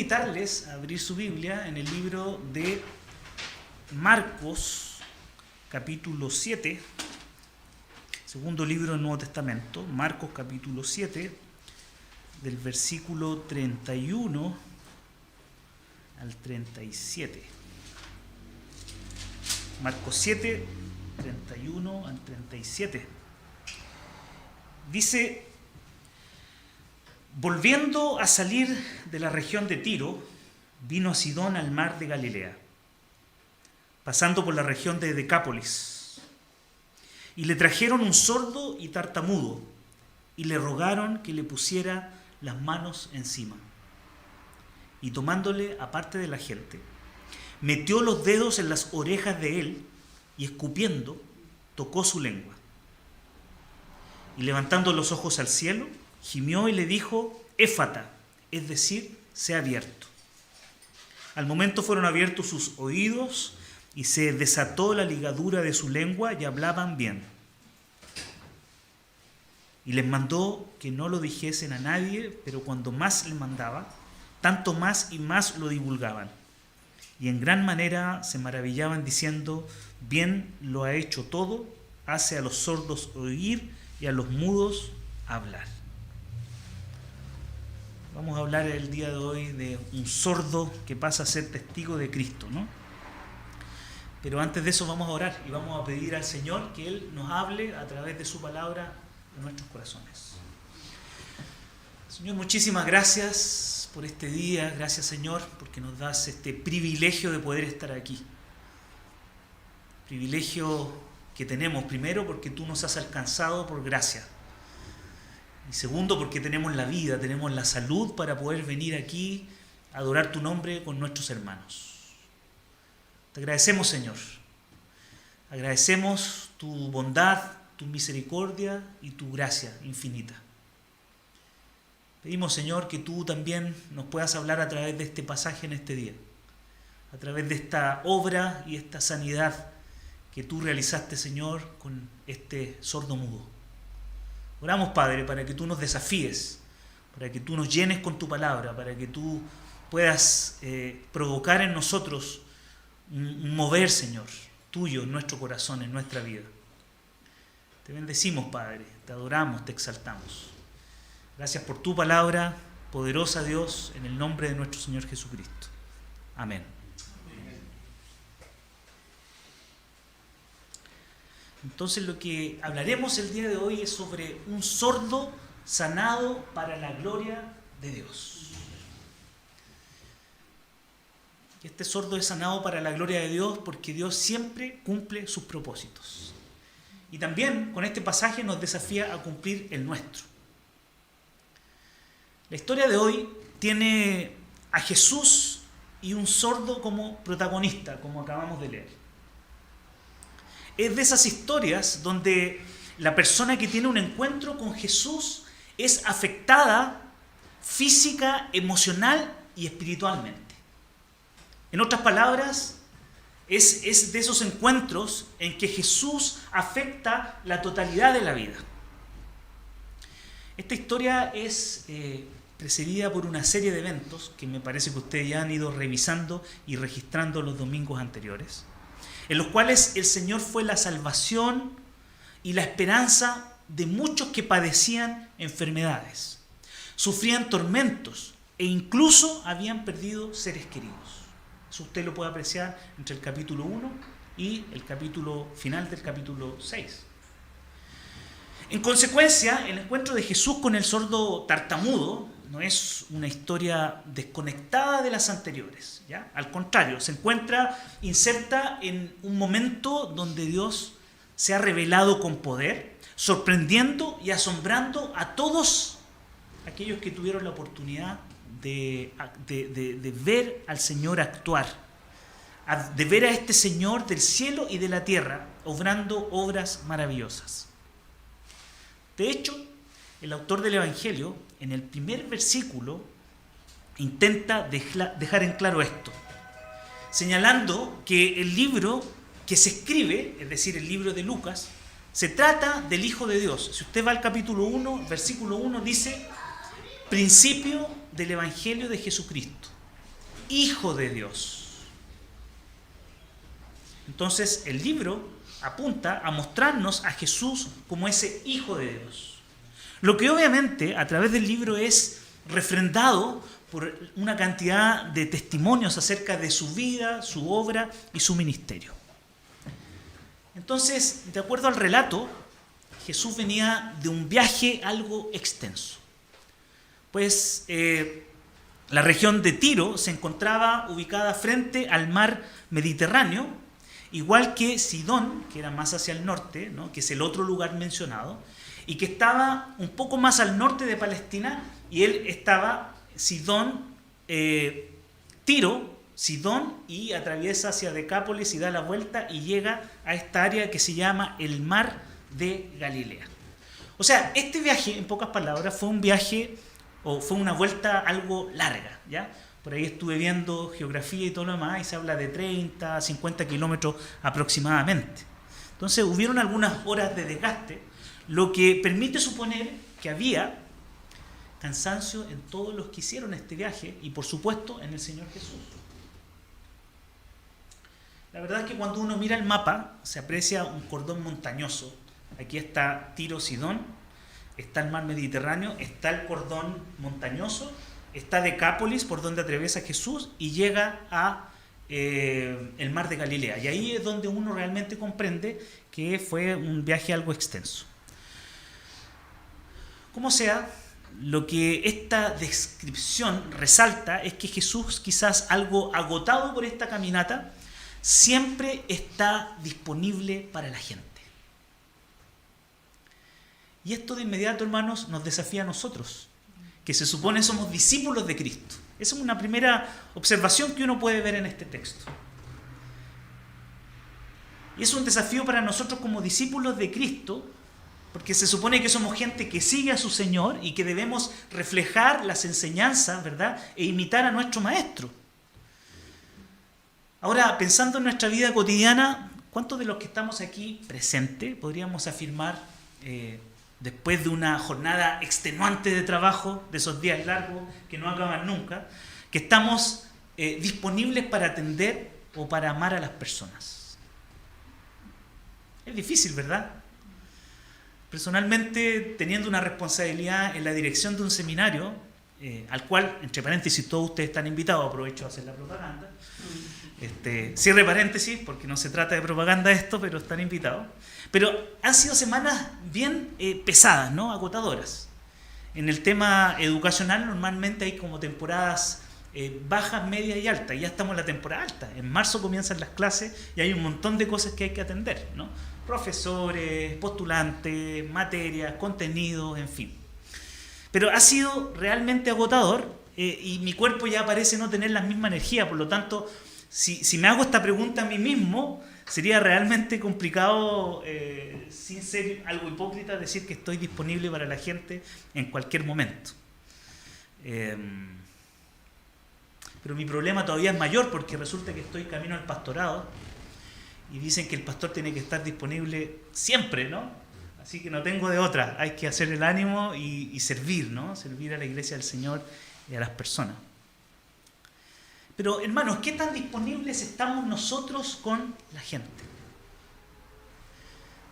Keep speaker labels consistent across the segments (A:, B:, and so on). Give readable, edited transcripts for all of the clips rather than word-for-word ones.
A: invitarles a abrir su Biblia en el libro de Marcos, capítulo 7, segundo libro del Nuevo Testamento, Marcos capítulo 7, del versículo 31 al 37. Marcos 7, 31 al 37. Dice: volviendo a salir de la región de Tiro, vino a Sidón, al mar de Galilea, pasando por la región de Decápolis. Y le trajeron un sordo y tartamudo, y le rogaron que le pusiera las manos encima. Y tomándole aparte de la gente, metió los dedos en las orejas de él, y escupiendo, tocó su lengua. Y levantando los ojos al cielo, gimió y le dijo: Éfata, es decir, sea abierto. Al momento fueron abiertos sus oídos y se desató la ligadura de su lengua y hablaban bien. Y les mandó que no lo dijesen a nadie, pero cuando más les mandaba, tanto más y más lo divulgaban. Y en gran manera se maravillaban diciendo: bien lo ha hecho todo, hace a los sordos oír y a los mudos hablar. Vamos a hablar el día de hoy de un sordo que pasa a ser testigo de Cristo, ¿no? Pero antes de eso vamos a orar y vamos a pedir al Señor que Él nos hable a través de su palabra en nuestros corazones. Señor, muchísimas gracias por este día. Gracias, Señor, porque nos das este privilegio de poder estar aquí. Privilegio que tenemos, primero, porque tú nos has alcanzado por gracia. Y segundo, porque tenemos la vida, tenemos la salud para poder venir aquí a adorar tu nombre con nuestros hermanos. Te agradecemos, Señor. Agradecemos tu bondad, tu misericordia y tu gracia infinita. Pedimos, Señor, que tú también nos puedas hablar a través de este pasaje en este día, a través de esta obra y esta sanidad que tú realizaste, Señor, con este sordo mudo. Oramos, Padre, para que tú nos desafíes, para que tú nos llenes con tu palabra, para que tú puedas provocar en nosotros un mover, Señor, tuyo en nuestro corazón, en nuestra vida. Te bendecimos, Padre, te adoramos, te exaltamos. Gracias por tu palabra, poderosa Dios, en el nombre de nuestro Señor Jesucristo. Amén. Entonces lo que hablaremos el día de hoy es sobre un sordo sanado para la gloria de Dios. Y este sordo es sanado para la gloria de Dios porque Dios siempre cumple sus propósitos. Y también con este pasaje nos desafía a cumplir el nuestro. La historia de hoy tiene a Jesús y un sordo como protagonista, como acabamos de leer. Es de esas historias donde la persona que tiene un encuentro con Jesús es afectada física, emocional y espiritualmente. En otras palabras, es de esos encuentros en que Jesús afecta la totalidad de la vida. Esta historia es precedida por una serie de eventos que me parece que ustedes ya han ido revisando y registrando los domingos anteriores, en los cuales el Señor fue la salvación y la esperanza de muchos que padecían enfermedades, sufrían tormentos e incluso habían perdido seres queridos. Eso usted lo puede apreciar entre el capítulo 1 y el capítulo final del capítulo 6. En consecuencia, el encuentro de Jesús con el sordo tartamudo no es una historia desconectada de las anteriores, ¿ya? Al contrario, se encuentra inserta en un momento donde Dios se ha revelado con poder, sorprendiendo y asombrando a todos aquellos que tuvieron la oportunidad de ver al Señor actuar, de ver a este Señor del cielo y de la tierra obrando obras maravillosas. De hecho, el autor del Evangelio, en el primer versículo, intenta dejar en claro esto, señalando que el libro que se escribe, es decir, el libro de Lucas, se trata del Hijo de Dios. Si usted va al capítulo 1, versículo 1, dice: principio del Evangelio de Jesucristo, Hijo de Dios. Entonces el libro apunta a mostrarnos a Jesús como ese Hijo de Dios. Lo que obviamente a través del libro es refrendado por una cantidad de testimonios acerca de su vida, su obra y su ministerio. Entonces, de acuerdo al relato, Jesús venía de un viaje algo extenso. Pues la región de Tiro se encontraba ubicada frente al mar Mediterráneo, igual que Sidón, que era más hacia el norte, ¿no?, que es el otro lugar mencionado, y que estaba un poco más al norte de Palestina, y él estaba Sidón, Tiro, Sidón, y atraviesa hacia Decápolis y da la vuelta y llega a esta área que se llama el mar de Galilea. O sea, este viaje, en pocas palabras, fue un viaje o fue una vuelta algo larga, ¿ya? Por ahí estuve viendo geografía y todo lo demás y se habla de 30 a 50 kilómetros aproximadamente. Entonces hubieron algunas horas de desgaste, lo que permite suponer que había cansancio en todos los que hicieron este viaje y por supuesto en el Señor Jesús. La verdad es que cuando uno mira el mapa se aprecia un cordón montañoso. Aquí está Tiro, Sidón, está el mar Mediterráneo, está el cordón montañoso, está Decápolis por donde atraviesa Jesús y llega a el mar de Galilea. Y ahí es donde uno realmente comprende que fue un viaje algo extenso. Como sea, lo que esta descripción resalta es que Jesús, quizás algo agotado por esta caminata, siempre está disponible para la gente. Y esto de inmediato, hermanos, nos desafía a nosotros, que se supone somos discípulos de Cristo. Esa es una primera observación que uno puede ver en este texto. Y es un desafío para nosotros como discípulos de Cristo, porque se supone que somos gente que sigue a su Señor y que debemos reflejar las enseñanzas, ¿verdad?, e imitar a nuestro Maestro. Ahora, pensando en nuestra vida cotidiana, ¿cuántos de los que estamos aquí presentes podríamos afirmar, después de una jornada extenuante de trabajo, de esos días largos que no acaban nunca, que estamos disponibles para atender o para amar a las personas? Es difícil, ¿verdad? Personalmente, teniendo una responsabilidad en la dirección de un seminario, al cual, entre paréntesis, todos ustedes están invitados, aprovecho a hacer la propaganda. Cierre paréntesis, porque no se trata de propaganda esto, pero están invitados. Pero han sido semanas bien pesadas, ¿no?, agotadoras. En el tema educacional normalmente hay como temporadas bajas, medias y altas. Ya estamos en la temporada alta. En marzo comienzan las clases y hay un montón de cosas que hay que atender, ¿no? Profesores, postulantes, materias, contenidos, en fin. Pero ha sido realmente agotador y mi cuerpo ya parece no tener la misma energía. Por lo tanto, si me hago esta pregunta a mí mismo, sería realmente complicado, sin ser algo hipócrita, decir que estoy disponible para la gente en cualquier momento. Pero mi problema todavía es mayor porque resulta que estoy camino al pastorado y dicen que el pastor tiene que estar disponible siempre, ¿no? Así que no tengo de otra, hay que hacer el ánimo y servir, ¿no? Servir a la iglesia del Señor y a las personas. Pero, hermanos, ¿qué tan disponibles estamos nosotros con la gente?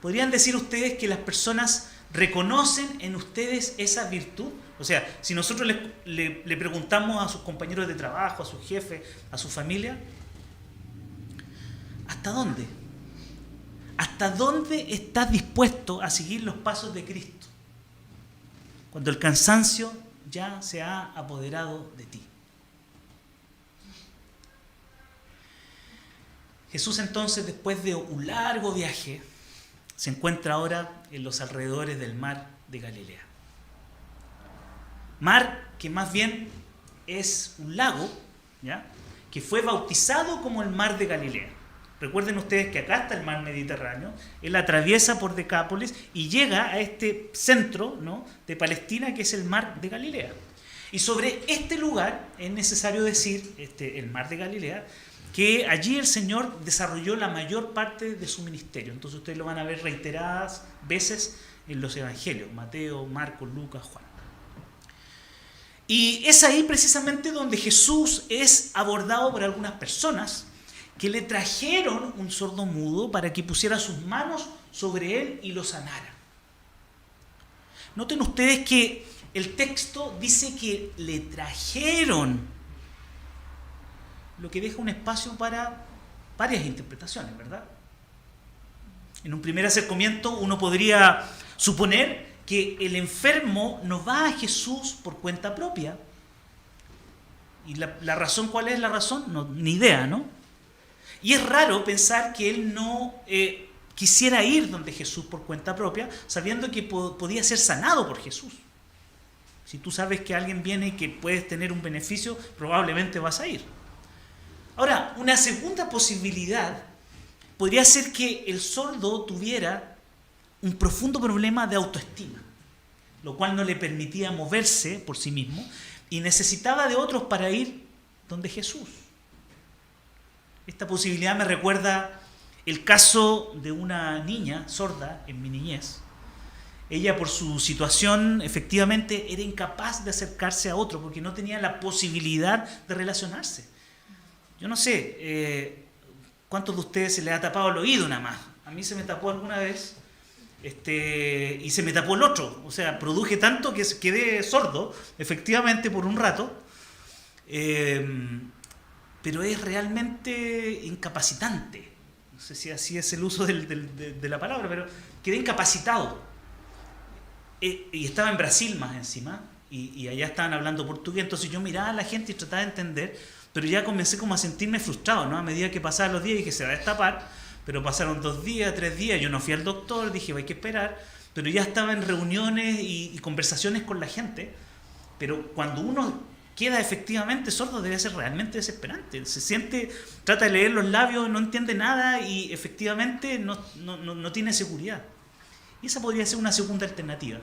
A: ¿Podrían decir ustedes que las personas reconocen en ustedes esa virtud? O sea, si nosotros le preguntamos a sus compañeros de trabajo, a sus jefes, a su familia, ¿hasta dónde? ¿Hasta dónde estás dispuesto a seguir los pasos de Cristo cuando el cansancio ya se ha apoderado de ti? Jesús entonces, después de un largo viaje, se encuentra ahora en los alrededores del mar de Galilea. Mar que más bien es un lago, ¿ya?, que fue bautizado como el mar de Galilea. Recuerden ustedes que acá está el mar Mediterráneo, él atraviesa por Decápolis y llega a este centro, ¿no?, de Palestina, que es el mar de Galilea. Y sobre este lugar es necesario decir, el mar de Galilea, que allí el Señor desarrolló la mayor parte de su ministerio. Entonces ustedes lo van a ver reiteradas veces en los evangelios, Mateo, Marcos, Lucas, Juan. Y es ahí precisamente donde Jesús es abordado por algunas personas que le trajeron un sordo mudo para que pusiera sus manos sobre él y lo sanara. Noten ustedes que el texto dice que le trajeron, lo que deja un espacio para varias interpretaciones, ¿verdad? En un primer acercamiento uno podría suponer que el enfermo no va a Jesús por cuenta propia. ¿Y la razón cuál es la razón? No, ni idea, ¿no? Y es raro pensar que él no quisiera ir donde Jesús por cuenta propia, sabiendo que podía ser sanado por Jesús. Si tú sabes que alguien viene y que puedes tener un beneficio, probablemente vas a ir. Ahora, una segunda posibilidad podría ser que el sordo tuviera un profundo problema de autoestima, lo cual no le permitía moverse por sí mismo y necesitaba de otros para ir donde Jesús. Esta posibilidad me recuerda el caso de una niña sorda en mi niñez. Ella, por su situación, efectivamente era incapaz de acercarse a otro porque no tenía la posibilidad de relacionarse. Yo no sé cuántos de ustedes se les ha tapado el oído nada más. A mí se me tapó alguna vez y se me tapó el otro. O sea, produje tanto que quedé sordo, efectivamente, por un rato. Pero es realmente incapacitante. No sé si así es el uso de la palabra, pero quedé incapacitado. Y estaba en Brasil más encima, y allá estaban hablando portugués, entonces yo miraba a la gente y trataba de entender, pero ya comencé como a sentirme frustrado, ¿no? A medida que pasaban los días dije, se va a destapar, pero pasaron 2 días, 3 días, yo no fui al doctor, dije, hay que esperar, pero ya estaba en reuniones y conversaciones con la gente, pero cuando uno queda efectivamente sordo debe ser realmente desesperante, se siente, trata de leer los labios, no entiende nada y efectivamente no tiene seguridad. Y esa podría ser una segunda alternativa.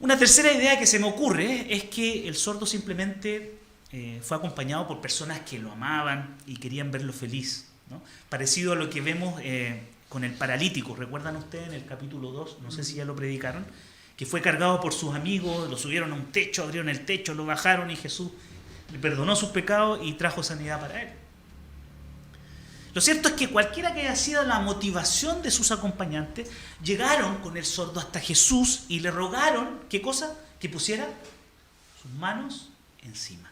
A: Una tercera idea que se me ocurre es que el sordo simplemente fue acompañado por personas que lo amaban y querían verlo feliz, ¿no? Parecido a lo que vemos con el paralítico. ¿Recuerdan ustedes en el capítulo 2? No sé si ya lo predicaron. Que fue cargado por sus amigos, lo subieron a un techo, abrieron el techo, lo bajaron y Jesús le perdonó sus pecados y trajo sanidad para él. Lo cierto es que cualquiera que haya sido la motivación de sus acompañantes, llegaron con el sordo hasta Jesús y le rogaron, ¿qué cosa? Que pusiera sus manos encima.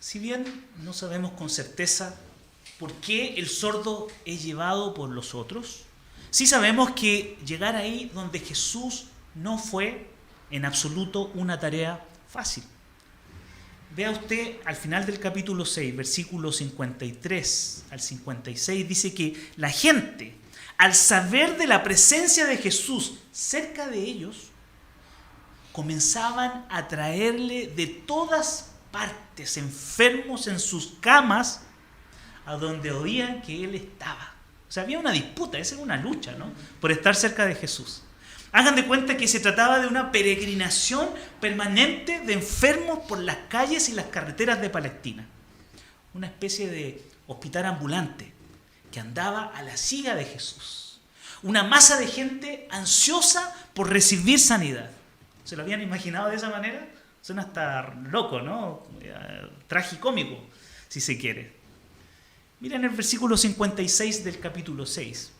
A: Si bien no sabemos con certeza por qué el sordo es llevado por los otros, sí sabemos que llegar ahí donde Jesús no fue en absoluto una tarea fácil. Vea usted al final del capítulo 6, versículos 53 al 56, dice que la gente, al saber de la presencia de Jesús cerca de ellos, comenzaban a traerle de todas partes, enfermos en sus camas, a donde oían que él estaba. O sea, había una disputa, esa era una lucha, ¿no? Por estar cerca de Jesús. Hagan de cuenta que se trataba de una peregrinación permanente de enfermos por las calles y las carreteras de Palestina. Una especie de hospital ambulante que andaba a la siga de Jesús. Una masa de gente ansiosa por recibir sanidad. ¿Se lo habían imaginado de esa manera? Suena hasta loco, ¿no? Tragicómico, si se quiere. Miren el versículo 56 del capítulo 6.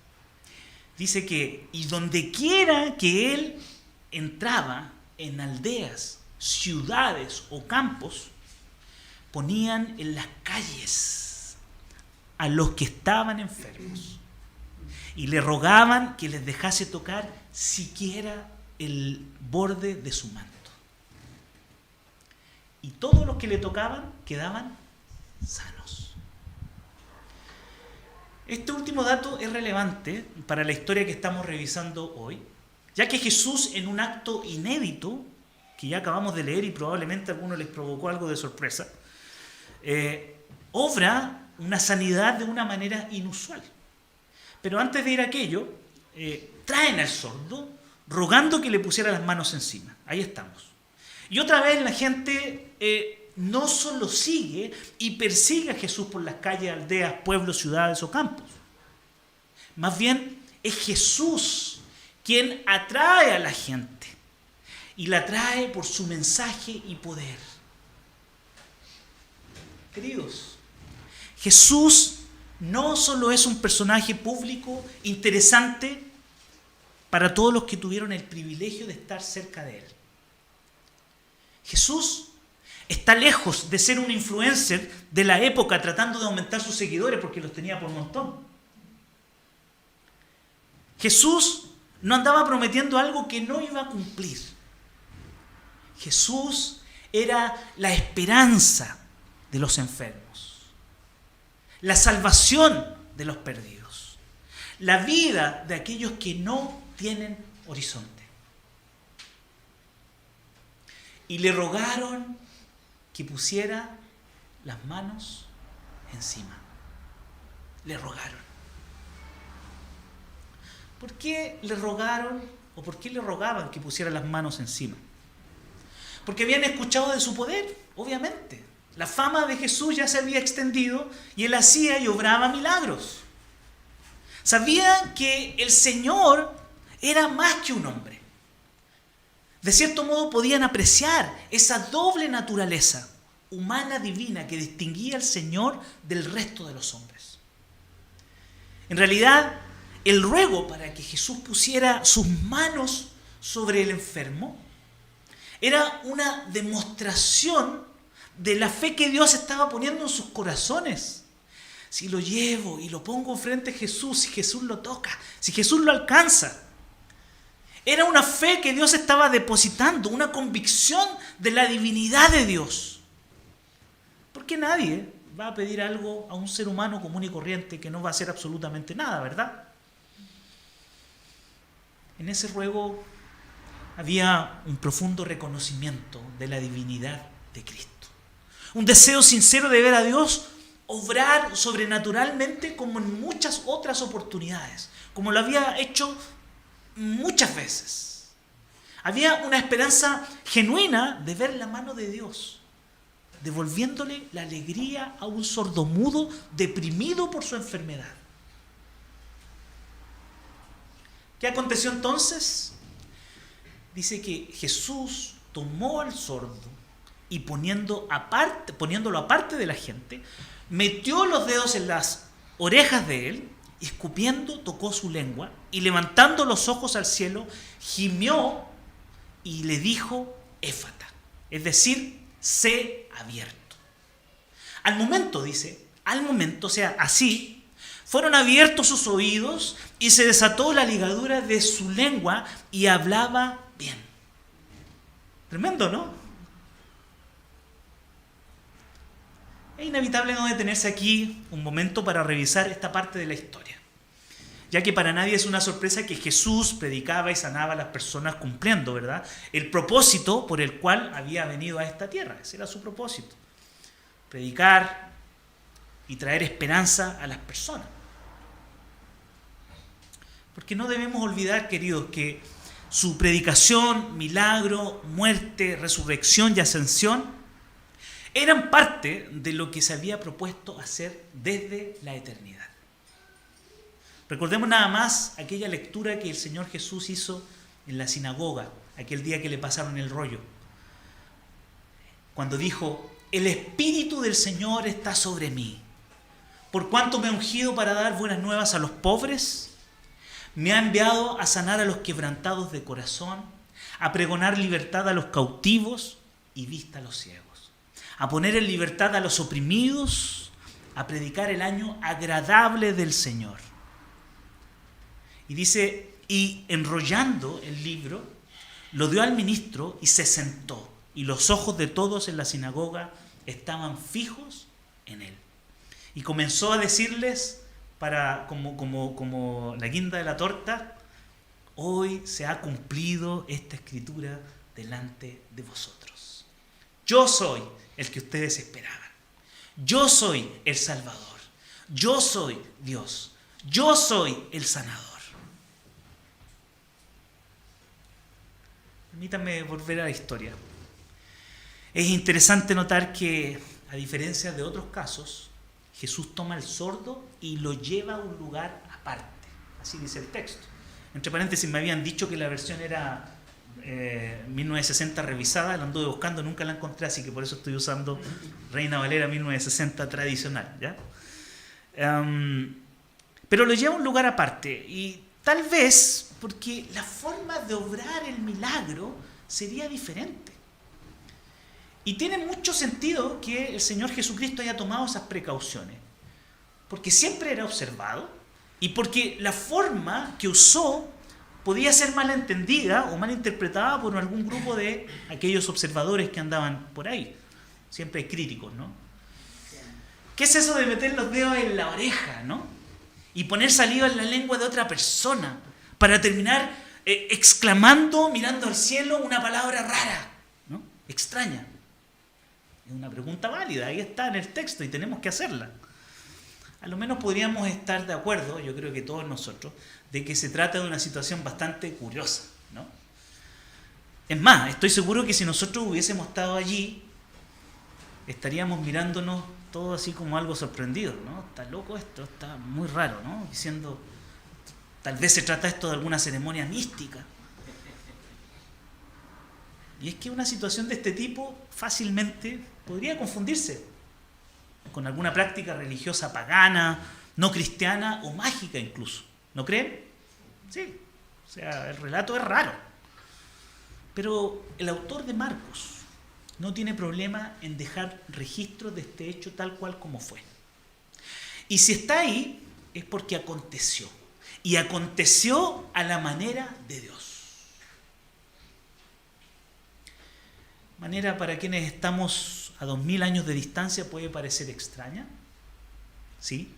A: Dice que, y donde quiera que él entraba, en aldeas, ciudades o campos, ponían en las calles a los que estaban enfermos y le rogaban que les dejase tocar siquiera el borde de su manto. Y todos los que le tocaban quedaban sanos. Este último dato es relevante para la historia que estamos revisando hoy, ya que Jesús, en un acto inédito, que ya acabamos de leer y probablemente a algunos les provocó algo de sorpresa, obra una sanidad de una manera inusual. Pero antes de ir a aquello, traen al sordo rogando que le pusiera las manos encima. Ahí estamos. Y otra vez la gente no solo sigue y persigue a Jesús por las calles, aldeas, pueblos, ciudades o campos. Más bien es Jesús quien atrae a la gente y la trae por su mensaje y poder. Queridos, Jesús no solo es un personaje público interesante para todos los que tuvieron el privilegio de estar cerca de él. Jesús está lejos de ser un influencer de la época tratando de aumentar sus seguidores porque los tenía por montón. Jesús no andaba prometiendo algo que no iba a cumplir. Jesús era la esperanza de los enfermos, la salvación de los perdidos, la vida de aquellos que no tienen horizonte. Y le rogaron que pusiera las manos encima. Le rogaron. ¿Por qué le rogaron o por qué le rogaban que pusiera las manos encima? Porque habían escuchado de su poder, obviamente. La fama de Jesús ya se había extendido y él hacía y obraba milagros. Sabían que el Señor era más que un hombre. De cierto modo podían apreciar esa doble naturaleza humana divina que distinguía al Señor del resto de los hombres. En realidad, el ruego para que Jesús pusiera sus manos sobre el enfermo era una demostración de la fe que Dios estaba poniendo en sus corazones. Si lo llevo y lo pongo frente a Jesús, si Jesús lo toca, si Jesús lo alcanza. Era una fe que Dios estaba depositando, una convicción de la divinidad de Dios. Porque nadie va a pedir algo a un ser humano común y corriente que no va a hacer absolutamente nada, ¿verdad? En ese ruego había un profundo reconocimiento de la divinidad de Cristo. Un deseo sincero de ver a Dios obrar sobrenaturalmente como en muchas otras oportunidades, como lo había hecho muchas veces. Había una esperanza genuina de ver la mano de Dios, devolviéndole la alegría a un sordomudo deprimido por su enfermedad. ¿Qué aconteció entonces? Dice que Jesús tomó al sordo y poniéndolo aparte de la gente, metió los dedos en las orejas de él, y escupiendo tocó su lengua y levantando los ojos al cielo, gimió y le dijo éfata, es decir, sé abierto. Al momento, o sea, así, fueron abiertos sus oídos y se desató la ligadura de su lengua y hablaba bien. Tremendo, ¿no? Es inevitable no detenerse aquí un momento para revisar esta parte de la historia, ya que para nadie es una sorpresa que Jesús predicaba y sanaba a las personas cumpliendo, ¿verdad?, el propósito por el cual había venido a esta tierra. Ese era su propósito, predicar y traer esperanza a las personas. Porque no debemos olvidar, queridos, que su predicación, milagro, muerte, resurrección y ascensión eran parte de lo que se había propuesto hacer desde la eternidad. Recordemos nada más aquella lectura que el Señor Jesús hizo en la sinagoga, aquel día que le pasaron el rollo, cuando dijo: el Espíritu del Señor está sobre mí, por cuanto me ha ungido para dar buenas nuevas a los pobres, me ha enviado a sanar a los quebrantados de corazón, a pregonar libertad a los cautivos y vista a los ciegos, a poner en libertad a los oprimidos, a predicar el año agradable del Señor. Y dice, y enrollando el libro, lo dio al ministro y se sentó, y los ojos de todos en la sinagoga estaban fijos en él. Y comenzó a decirles, como la guinda de la torta: hoy se ha cumplido esta escritura delante de vosotros. Yo soy el que ustedes esperaban. Yo soy el Salvador. Yo soy Dios. Yo soy el sanador. Permítanme volver a la historia. Es interesante notar que, a diferencia de otros casos, Jesús toma al sordo y lo lleva a un lugar aparte. Así dice el texto. Entre paréntesis, me habían dicho que la versión era 1960 revisada, la anduve buscando, nunca la encontré, así que por eso estoy usando Reina Valera 1960 tradicional, ¿ya? Pero lo lleva a un lugar aparte, y tal vez porque la forma de obrar el milagro sería diferente. Y tiene mucho sentido que el Señor Jesucristo haya tomado esas precauciones, porque siempre era observado y porque la forma que usó podía ser malentendida o malinterpretada por algún grupo de aquellos observadores que andaban por ahí. Siempre hay críticos, ¿no? ¿Qué es eso de meter los dedos en la oreja, ¿no? Y poner saliva en la lengua de otra persona para terminar exclamando, mirando al cielo, una palabra rara, ¿no? Extraña. Es una pregunta válida, ahí está en el texto y tenemos que hacerla. A lo menos podríamos estar de acuerdo, yo creo que todos nosotros, de que se trata de una situación bastante curiosa, ¿no? Es más, estoy seguro que si nosotros hubiésemos estado allí, estaríamos mirándonos todo así como algo sorprendidos, ¿no? Está loco esto, está muy raro, ¿no? Diciendo, tal vez se trata esto de alguna ceremonia mística. Y es que una situación de este tipo fácilmente podría confundirse con alguna práctica religiosa pagana, no cristiana o mágica incluso. ¿No creen? Sí. O sea, el relato es raro. Pero el autor de Marcos no tiene problema en dejar registro de este hecho tal cual como fue. Y si está ahí, es porque aconteció. Y aconteció a la manera de Dios. Manera para quienes estamos a 2000 años de distancia puede parecer extraña, ¿sí?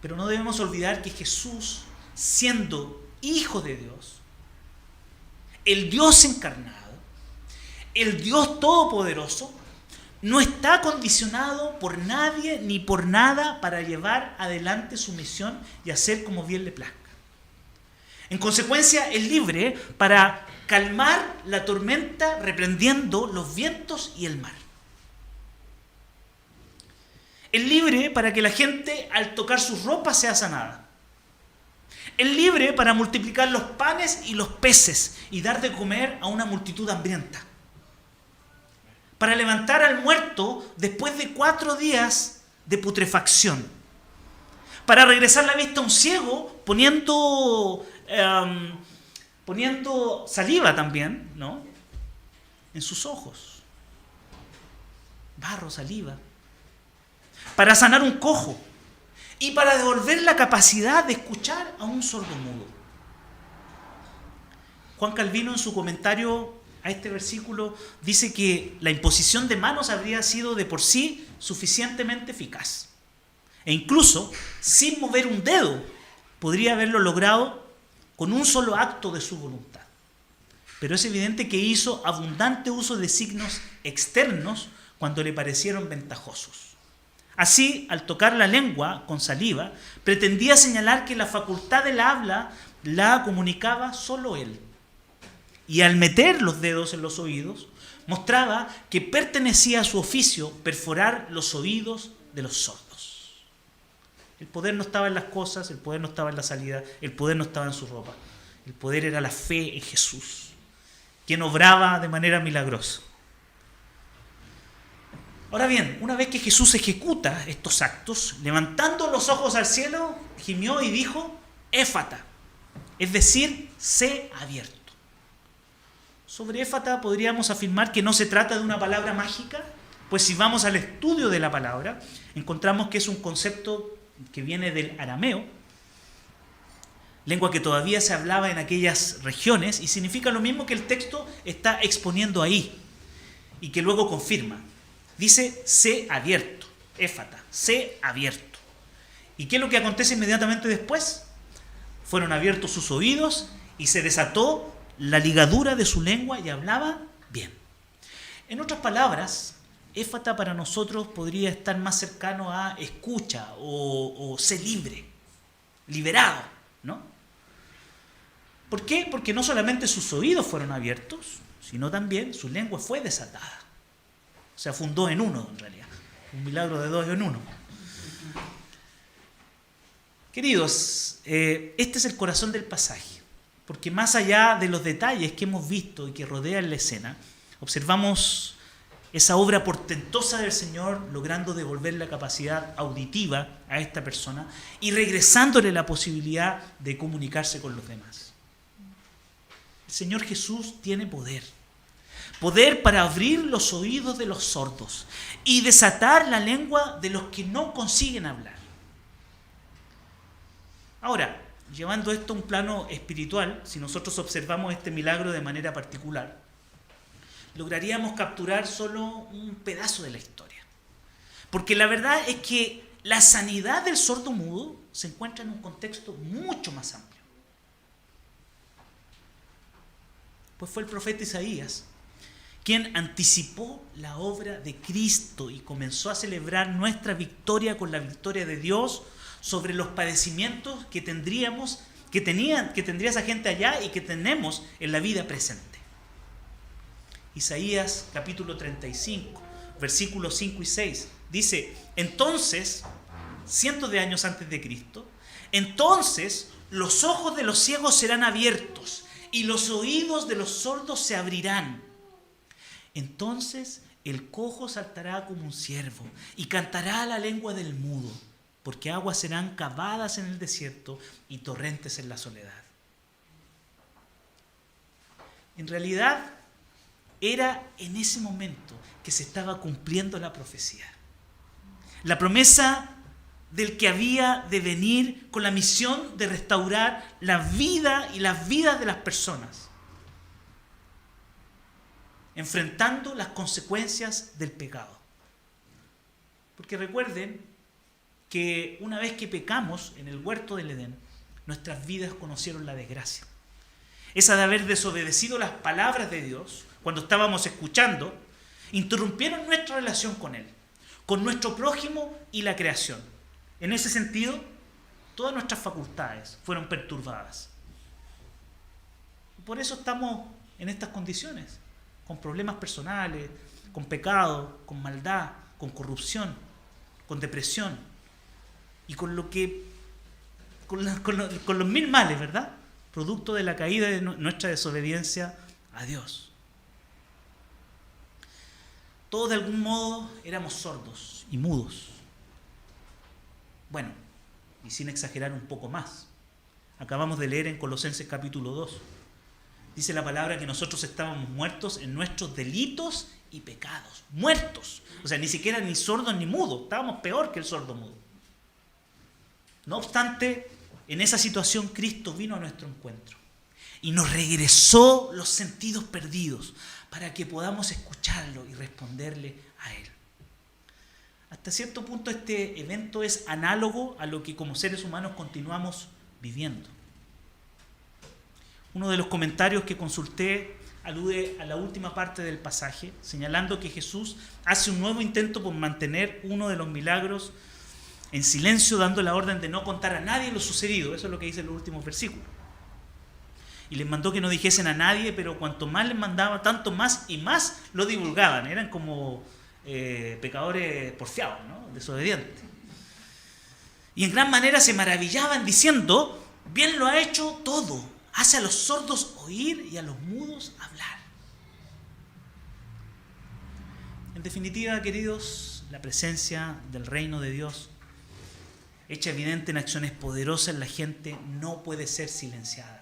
A: Pero no debemos olvidar que Jesús, siendo Hijo de Dios, el Dios encarnado, el Dios todopoderoso, no está condicionado por nadie ni por nada para llevar adelante su misión y hacer como bien le plazca. En consecuencia, es libre para calmar la tormenta reprendiendo los vientos y el mar. Es libre para que la gente al tocar sus ropas sea sanada. Es libre para multiplicar los panes y los peces y dar de comer a una multitud hambrienta. Para levantar al muerto después de 4 días de putrefacción. Para regresar la vista a un ciego poniendo saliva también, ¿no? En sus ojos. Barro, saliva. Para sanar un cojo y para devolver la capacidad de escuchar a un sordomudo. Juan Calvino, en su comentario a este versículo, dice que la imposición de manos habría sido de por sí suficientemente eficaz. E incluso, sin mover un dedo, podría haberlo logrado con un solo acto de su voluntad. Pero es evidente que hizo abundante uso de signos externos cuando le parecieron ventajosos. Así, al tocar la lengua con saliva, pretendía señalar que la facultad del habla la comunicaba solo él. Y al meter los dedos en los oídos, mostraba que pertenecía a su oficio perforar los oídos de los sordos. El poder no estaba en las cosas, el poder no estaba en la salida, el poder no estaba en su ropa. El poder era la fe en Jesús, quien obraba de manera milagrosa. Ahora bien, una vez que Jesús ejecuta estos actos, levantando los ojos al cielo, gimió y dijo, éfata, es decir, sé abierto. Sobre éfata podríamos afirmar que no se trata de una palabra mágica, pues si vamos al estudio de la palabra, encontramos que es un concepto que viene del arameo, lengua que todavía se hablaba en aquellas regiones, y significa lo mismo que el texto está exponiendo ahí, y que luego confirma. Dice, sé abierto, éfata, sé abierto. ¿Y qué es lo que acontece inmediatamente después? Fueron abiertos sus oídos y se desató la ligadura de su lengua y hablaba bien. En otras palabras, éfata para nosotros podría estar más cercano a escucha o sé libre, liberado, ¿no? ¿Por qué? Porque no solamente sus oídos fueron abiertos, sino también su lengua fue desatada. O sea, fundó en uno, en realidad. Un milagro de 2 en 1. Queridos, este es el corazón del pasaje. porque más allá de los detalles que hemos visto y que rodean la escena, observamos esa obra portentosa del Señor logrando devolver la capacidad auditiva a esta persona y regresándole la posibilidad de comunicarse con los demás. El Señor Jesús tiene poder. Poder para abrir los oídos de los sordos y desatar la lengua de los que no consiguen hablar. Ahora, llevando esto a un plano espiritual, si nosotros observamos este milagro de manera particular, lograríamos capturar solo un pedazo de la historia. Porque la verdad es que la sanidad del sordo mudo se encuentra en un contexto mucho más amplio. Pues fue el profeta Isaías quien anticipó la obra de Cristo y comenzó a celebrar nuestra victoria con la victoria de Dios sobre los padecimientos que tendría esa gente allá y que tenemos en la vida presente. Isaías capítulo 35, versículos 5 y 6, dice: entonces, cientos de años antes de Cristo, entonces los ojos de los ciegos serán abiertos y los oídos de los sordos se abrirán. Entonces el cojo saltará como un ciervo y cantará a la lengua del mudo, porque aguas serán cavadas en el desierto y torrentes en la soledad. En realidad, era en ese momento que se estaba cumpliendo la profecía. La promesa del que había de venir con la misión de restaurar la vida y las vidas de las personas, enfrentando las consecuencias del pecado. Porque recuerden que una vez que pecamos en el huerto del Edén, nuestras vidas conocieron la desgracia. Esa de haber desobedecido las palabras de Dios cuando estábamos escuchando, interrumpieron nuestra relación con Él, con nuestro prójimo y la creación. En ese sentido, todas nuestras facultades fueron perturbadas. Por eso estamos en estas condiciones, con problemas personales, con pecado, con maldad, con corrupción, con depresión y con los mil males, ¿verdad? Producto de la caída de nuestra desobediencia a Dios. Todos de algún modo éramos sordos y mudos. Bueno, y sin exagerar un poco más, acabamos de leer en Colosenses capítulo 2. Dice la palabra que nosotros estábamos muertos en nuestros delitos y pecados. Muertos. O sea, ni siquiera ni sordos ni mudos. Estábamos peor que el sordo mudo. No obstante, en esa situación Cristo vino a nuestro encuentro y nos regresó los sentidos perdidos para que podamos escucharlo y responderle a Él. Hasta cierto punto este evento es análogo a lo que como seres humanos continuamos viviendo. Uno de los comentarios que consulté alude a la última parte del pasaje, señalando que Jesús hace un nuevo intento por mantener uno de los milagros en silencio, dando la orden de no contar a nadie lo sucedido. Eso es lo que dice en los últimos versículos. Y les mandó que no dijesen a nadie, pero cuanto más les mandaba, tanto más y más lo divulgaban. Eran como pecadores porfiados, ¿no? Desobedientes. Y en gran manera se maravillaban diciendo: bien lo ha hecho todo. Hace a los sordos oír y a los mudos hablar. En definitiva, queridos, la presencia del reino de Dios, hecha evidente en acciones poderosas en la gente, no puede ser silenciada.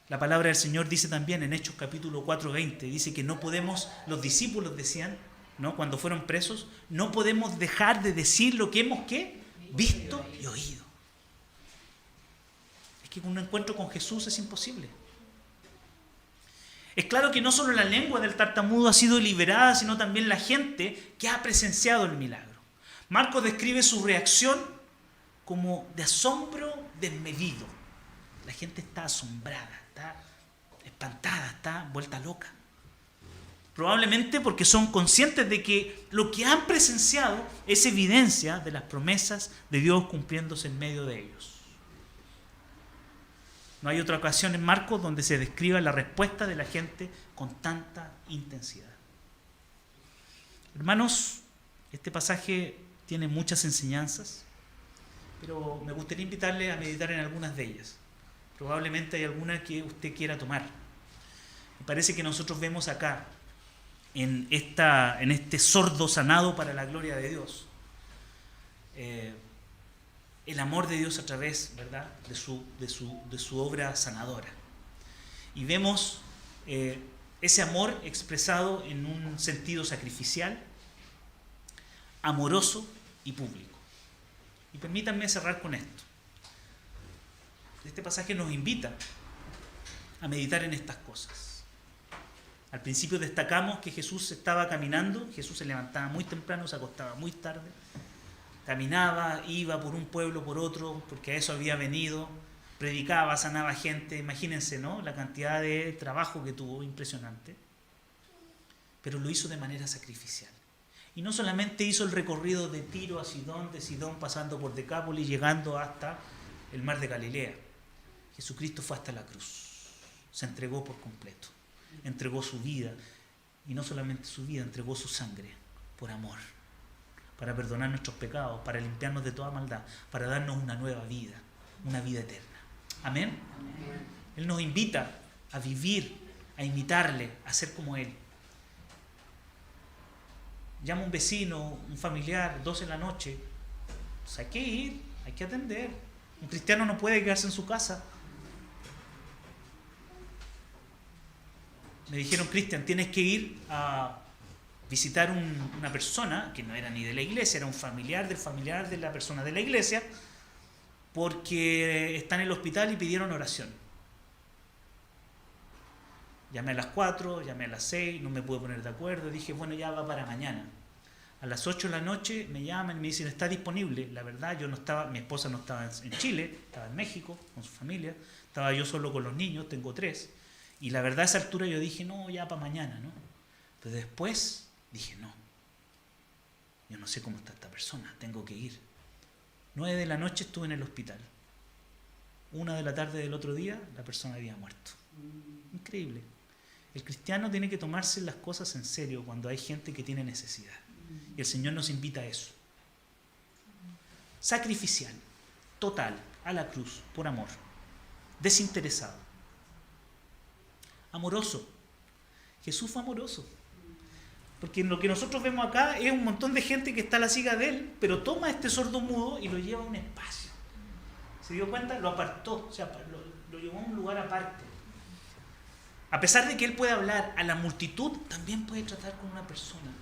A: La palabra del Señor dice también en Hechos capítulo 4:20, dice que no podemos, los discípulos decían, ¿no?, cuando fueron presos, no podemos dejar de decir lo que hemos, ¿qué?, visto y oído. Es que un encuentro con Jesús es imposible. Es claro que no solo la lengua del tartamudo ha sido liberada, sino también la gente que ha presenciado el milagro. Marcos describe su reacción como de asombro desmedido. La gente está asombrada, está espantada, está vuelta loca. Probablemente porque son conscientes de que lo que han presenciado es evidencia de las promesas de Dios cumpliéndose en medio de ellos. No hay otra ocasión en Marcos donde se describa la respuesta de la gente con tanta intensidad. Hermanos, este pasaje tiene muchas enseñanzas, pero me gustaría invitarles a meditar en algunas de ellas. Probablemente hay alguna que usted quiera tomar. Me parece que nosotros vemos acá, en este sordo sanado para la gloria de Dios, el amor de Dios a través, ¿verdad?, de su obra sanadora. Y vemos ese amor expresado en un sentido sacrificial, amoroso y público. Y permítanme cerrar con esto. Este pasaje nos invita a meditar en estas cosas. Al principio destacamos que Jesús estaba caminando. Jesús se levantaba muy temprano, se acostaba muy tarde, caminaba, iba por un pueblo, por otro, porque a eso había venido, predicaba, sanaba gente. Imagínense, ¿no?, la cantidad de trabajo que tuvo, impresionante. Pero lo hizo de manera sacrificial. Y no solamente hizo el recorrido de Tiro a Sidón, de Sidón pasando por Decápolis, llegando hasta el mar de Galilea. Jesucristo fue hasta la cruz, se entregó por completo, entregó su vida, y no solamente su vida, entregó su sangre por amor, para perdonar nuestros pecados, para limpiarnos de toda maldad, para darnos una nueva vida, una vida eterna. Amén. Él nos invita a vivir, a imitarle, a ser como Él. Llama a un vecino, un familiar, 12 de la noche. Pues hay que ir, hay que atender. Un cristiano no puede quedarse en su casa. Me dijeron: Cristian, tienes que ir a visitar una persona que no era ni de la iglesia, era un familiar de la persona de la iglesia, porque está en el hospital y pidieron oración. Llamé a las 4, llamé a las 6, no me pude poner de acuerdo, dije, bueno, ya va para mañana. A las 8 de la noche me llaman y me dicen, está disponible. La verdad, yo no estaba, mi esposa no estaba en Chile, estaba en México con su familia, estaba yo solo con los niños, tengo 3. Y la verdad, a esa altura yo dije, no, ya para mañana, ¿no? Pero después dije, no, yo no sé cómo está esta persona, tengo que ir. 9 de la noche estuve en el hospital. 1 de la tarde del otro día, la persona había muerto. Increíble. El cristiano tiene que tomarse las cosas en serio cuando hay gente que tiene necesidad. Y el Señor nos invita a eso. Sacrificial, total, a la cruz, por amor. Desinteresado. Amoroso. Jesús fue amoroso. Porque lo que nosotros vemos acá es un montón de gente que está a la siga de Él, pero toma a este sordo mudo y lo lleva a un espacio. ¿Se dio cuenta? Lo apartó, o sea, lo llevó a un lugar aparte. A pesar de que Él puede hablar a la multitud, también puede tratar con una persona.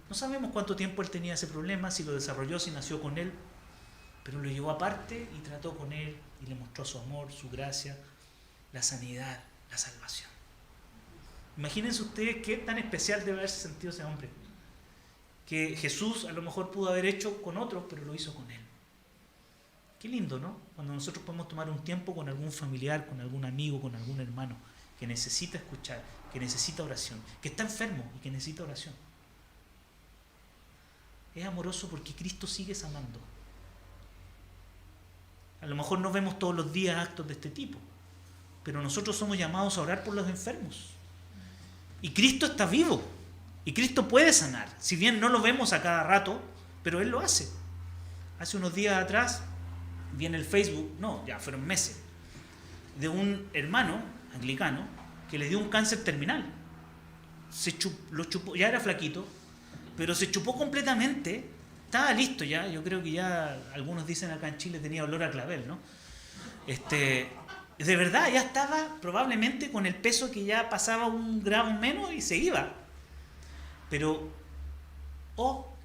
A: No sabemos cuánto tiempo Él tenía ese problema, si lo desarrolló, si nació con Él, pero lo llevó aparte y trató con Él y le mostró su amor, su gracia, la sanidad, la salvación. Imagínense ustedes qué tan especial debe haberse sentido ese hombre, que Jesús a lo mejor pudo haber hecho con otros, pero lo hizo con Él. Qué lindo, ¿no? Cuando nosotros podemos tomar un tiempo con algún familiar, con algún amigo, con algún hermano que necesita escuchar, que necesita oración, que está enfermo y que necesita oración. Es amoroso porque Cristo sigue sanando. A lo mejor no vemos todos los días actos de este tipo, pero nosotros somos llamados a orar por los enfermos. Y Cristo está vivo. Y Cristo puede sanar. Si bien no lo vemos a cada rato, pero Él lo hace. Hace unos días atrás vi en el Facebook, no, ya fueron meses, de un hermano anglicano que le dio un cáncer terminal. Lo chupó, ya era flaquito, pero se chupó completamente. Estaba listo ya. Yo creo que ya algunos dicen acá en Chile tenía olor a clavel, ¿no? De verdad, ya estaba probablemente con el peso que ya pasaba 1 gramo menos y se iba. Pero,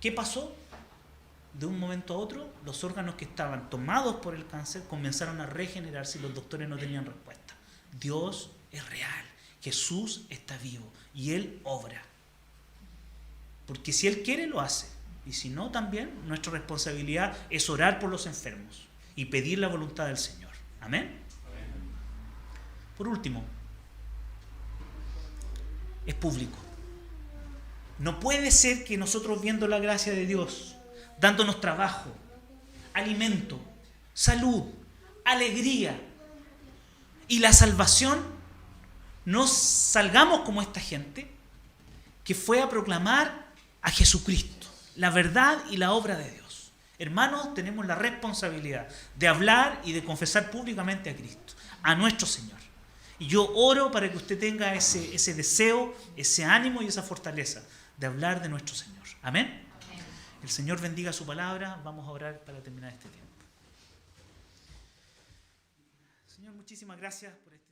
A: ¿qué pasó? De un momento a otro, los órganos que estaban tomados por el cáncer comenzaron a regenerarse y los doctores no tenían respuesta. Dios es real, Jesús está vivo y Él obra. Porque si Él quiere, lo hace. Y si no, también nuestra responsabilidad es orar por los enfermos y pedir la voluntad del Señor. Amén. Por último, es público. No puede ser que nosotros, viendo la gracia de Dios, dándonos trabajo, alimento, salud, alegría y la salvación, nos salgamos como esta gente que fue a proclamar a Jesucristo, la verdad y la obra de Dios. Hermanos, tenemos la responsabilidad de hablar y de confesar públicamente a Cristo, a nuestro Señor. Y yo oro para que usted tenga ese deseo, ese ánimo y esa fortaleza de hablar de nuestro Señor. Amén.
B: Amén.
A: El Señor bendiga su palabra. Vamos a orar para terminar este tiempo. Señor, muchísimas gracias por este